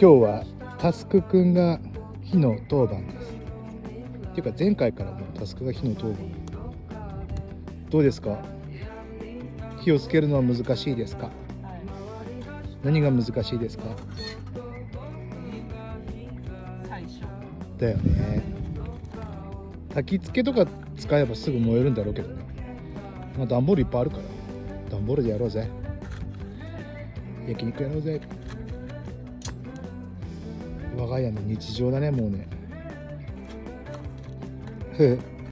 今日はタスクくんが火の当番です。っていうか前回からもうタスクが火の当番。どうですか？火をつけるのは難しいですか？何が難しいですか？最初だよね。焚き付けとか使えばすぐ燃えるんだろうけどね。まあ段ボールいっぱいあるから段ボールでやろうぜ。焼肉やろうぜ。我が家の日常だね、もうね。